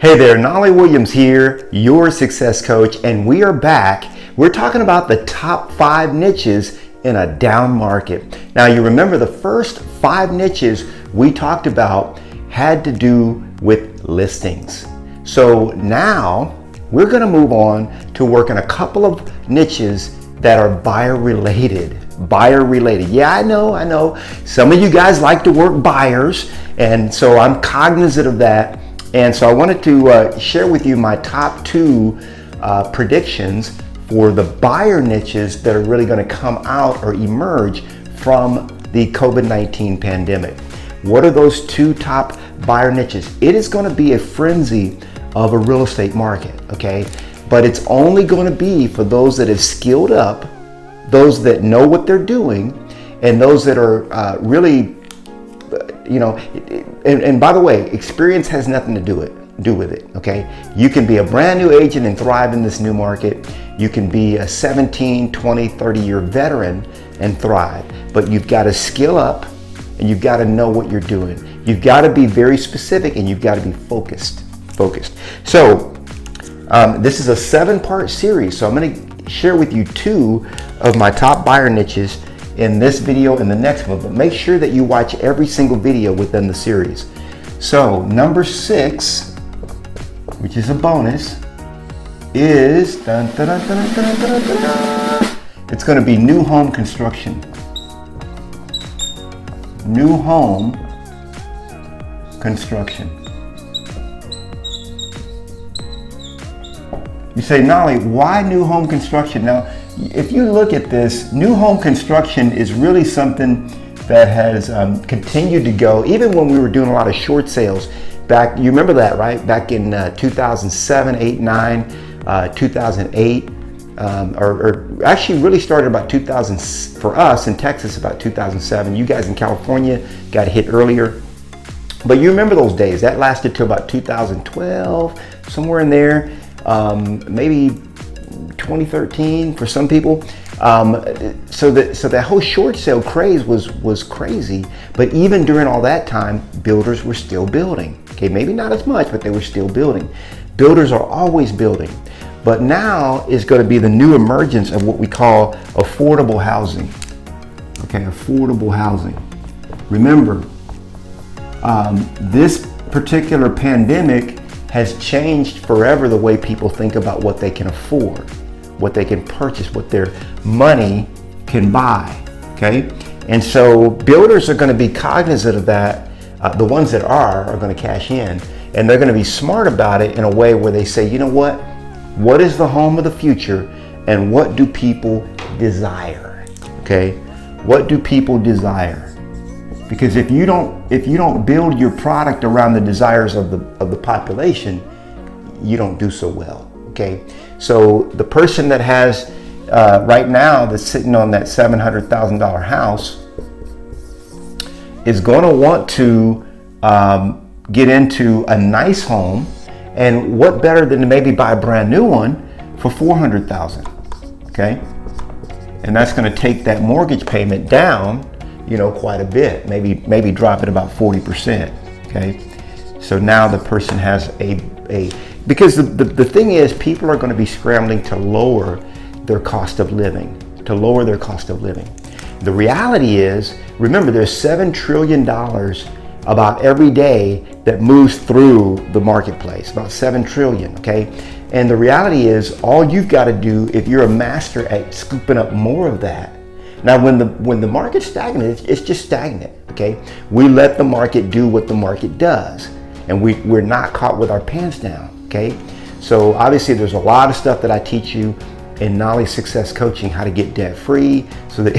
Hey there, Knolly Williams here, your success coach, and we are back. We're talking about the top 5 niches in a down market. Now, you remember the first 5 niches we talked about had to do with listings. So now we're going to move on to work in a couple of niches that are buyer related. Yeah, I know. Some of you guys like to work buyers, and so I'm cognizant of that. And so I wanted to share with you my top 2 predictions for the buyer niches that are really going to come out or emerge from the COVID-19 pandemic. What are those 2 top buyer niches? It is going to be a frenzy of a real estate market, okay? But it's only going to be for those that have skilled up, those that know what they're doing, and those that are really, and by the way, experience has nothing to do with it, okay? You can be a brand new agent and thrive in this new market. You can be a 17, 20, 30-year veteran and thrive, but you've got to skill up and you've got to know what you're doing. You've got to be very specific and you've got to be focused. So this is a 7-part series, so I'm going to share with you 2 of my top buyer niches in this video and the next one, but make sure that you watch every single video within the series. So number 6, which is a bonus, is it's going to be new home construction. New home construction. You say, Knolly, why new home construction? Now, if you look at this, new home construction is really something that has continued to go, even when we were doing a lot of short sales back, you remember that, right? Back in 2007, 8, 9, 2008, or actually really started about 2000, for us in Texas, about 2007. You guys in California got hit earlier. But you remember those days. That lasted till about 2012, somewhere in there, maybe 2013 for some people. So that whole short sale craze was crazy. But even during all that time, builders were still building. Okay, maybe not as much, but they were still building. Builders are always building. But now is going to be the new emergence of what we call affordable housing. Okay, affordable housing. Remember, this particular pandemic has changed forever the way people think about what they can afford, what they can purchase, what their money can buy, okay? And so builders are going to be cognizant of that. The ones that are going to cash in, and they're going to be smart about it in a way where they say, you know what is the home of the future, and what do people desire, okay? What do people desire? Because if you don't build your product around the desires of the population, you don't do so well. Okay, so the person that has right now that's sitting on that $700,000 house is going to want to get into a nice home, and what better than to maybe buy a brand new one for $400,000? Okay, and that's going to take that mortgage payment down, quite a bit, maybe drop it about 40%, okay? So now the person has because the thing is, people are going to be scrambling to lower their cost of living, The reality is, remember, there's $7 trillion about every day that moves through the marketplace, about 7 trillion, okay? And the reality is, all you've got to do, if you're a master at scooping up more of that. Now, when the market's stagnant, it's just stagnant, okay? We let the market do what the market does, and we're not caught with our pants down, okay? So obviously there's a lot of stuff that I teach you in Knolly Success Coaching, how to get debt free, so that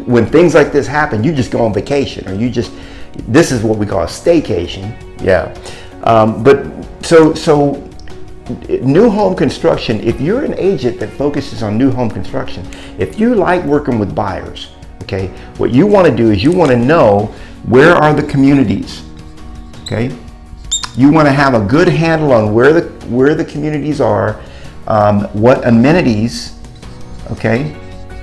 when things like this happen, you just go on vacation, or this is what we call a staycation, yeah. But so new home construction, if you're an agent that focuses on new home construction, if you like working with buyers, okay, what you want to do is you want to know where are the communities, okay? You want to have a good handle on where the communities are, what amenities, okay,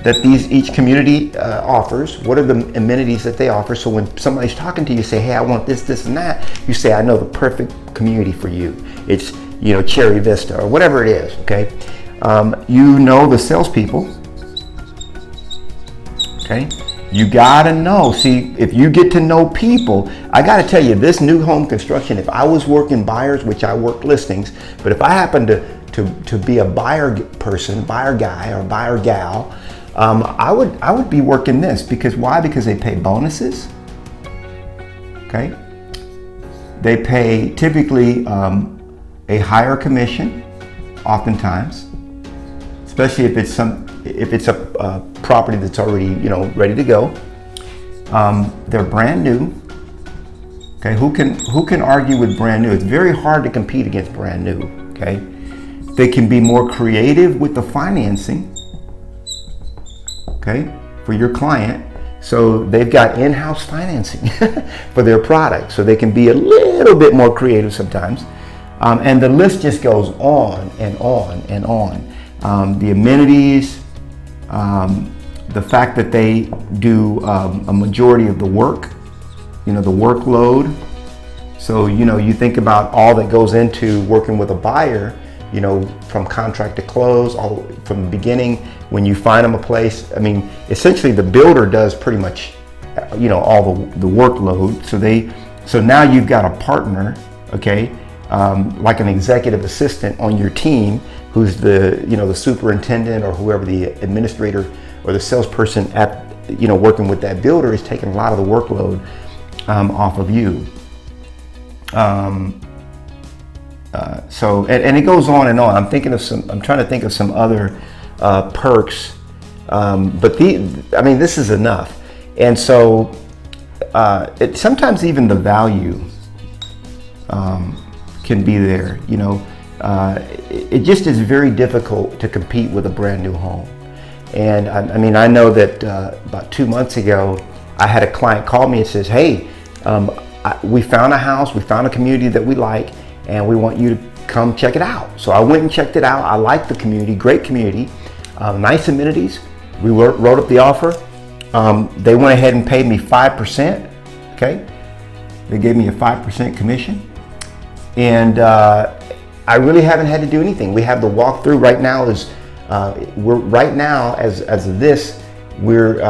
that each community offers. What are the amenities that they offer? So when somebody's talking to you, say, hey, I want this, this, and that, you say, I know the perfect community for you. It's, Cherry Vista or whatever it is, okay? You know the salespeople, okay? You gotta know, see, if you get to know people, I gotta tell you, this new home construction, if I was working buyers, which I worked listings, but if I happened to be a buyer person, buyer guy or buyer gal, I would be working this. Because why? Because they pay bonuses, okay? They pay typically a higher commission, oftentimes, especially if it's a property that's already ready to go. They're brand new. Okay, who can argue with brand new? It's very hard to compete against brand new. Okay, they can be more creative with the financing. Okay, for your client. So they've got in-house financing for their product, so they can be a little bit more creative sometimes. And the list just goes on and on and on. The amenities, the fact that they do a majority of the work, the workload. So, you think about all that goes into working with a buyer, from contract to close, all from the beginning, when you find them a place. I mean, essentially the builder does pretty much, all the workload. So now you've got a partner, okay, like an executive assistant on your team, who's the superintendent or whoever the administrator or the salesperson at working with that builder is taking a lot of the workload off of you. So and it goes on and on. I'm trying to think of some other perks, but this is enough. And so sometimes even the value can be there. It just is very difficult to compete with a brand new home. And I know that about 2 months ago, I had a client call me and says, hey, we found a house, we found a community that we like, and we want you to come check it out. So I went and checked it out. I liked the community, great community, nice amenities. We wrote up the offer. They went ahead and paid me 5%, okay? They gave me a 5% commission. And I really haven't had to do anything. We have the walkthrough right now. As of this, we're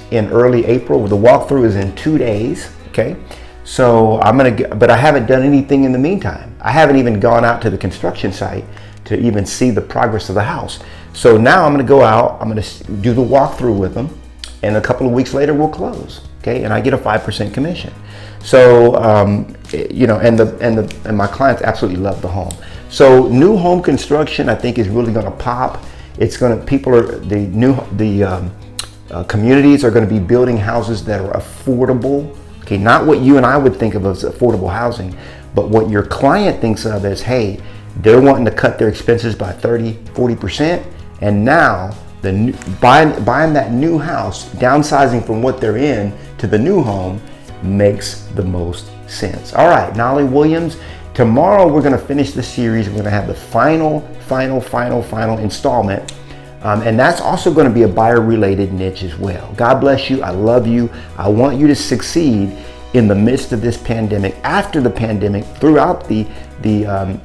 in early April. The walkthrough is in 2 days, okay? So but I haven't done anything in the meantime. I haven't even gone out to the construction site to even see the progress of the house. So now I'm gonna go out, I'm gonna do the walkthrough with them, and a couple of weeks later we'll close, okay? And I get a 5% commission. So, and my clients absolutely love the home. So new home construction, I think, is really gonna pop. It's gonna, communities are gonna be building houses that are affordable. Okay, not what you and I would think of as affordable housing, but what your client thinks of as, hey, they're wanting to cut their expenses by 30-40%, and now buying that new house, downsizing from what they're in to the new home, makes the most sense. All right, Knolly Williams. Tomorrow we're going to finish the series. We're going to have the final installment. And that's also going to be a buyer-related niche as well. God bless you. I love you. I want you to succeed in the midst of this pandemic, after the pandemic, throughout the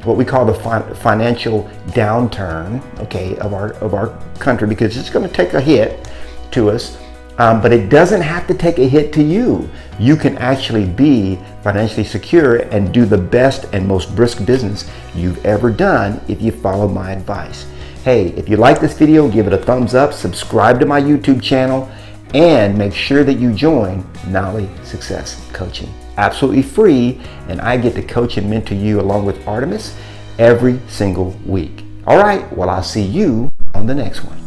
what we call the financial downturn, okay, of our country, because it's going to take a hit to us. But it doesn't have to take a hit to you. You can actually be financially secure and do the best and most brisk business you've ever done if you follow my advice. Hey, if you like this video, give it a thumbs up, subscribe to my YouTube channel, and make sure that you join Knolly Success Coaching. Absolutely free, and I get to coach and mentor you along with Artemis every single week. All right, well, I'll see you on the next one.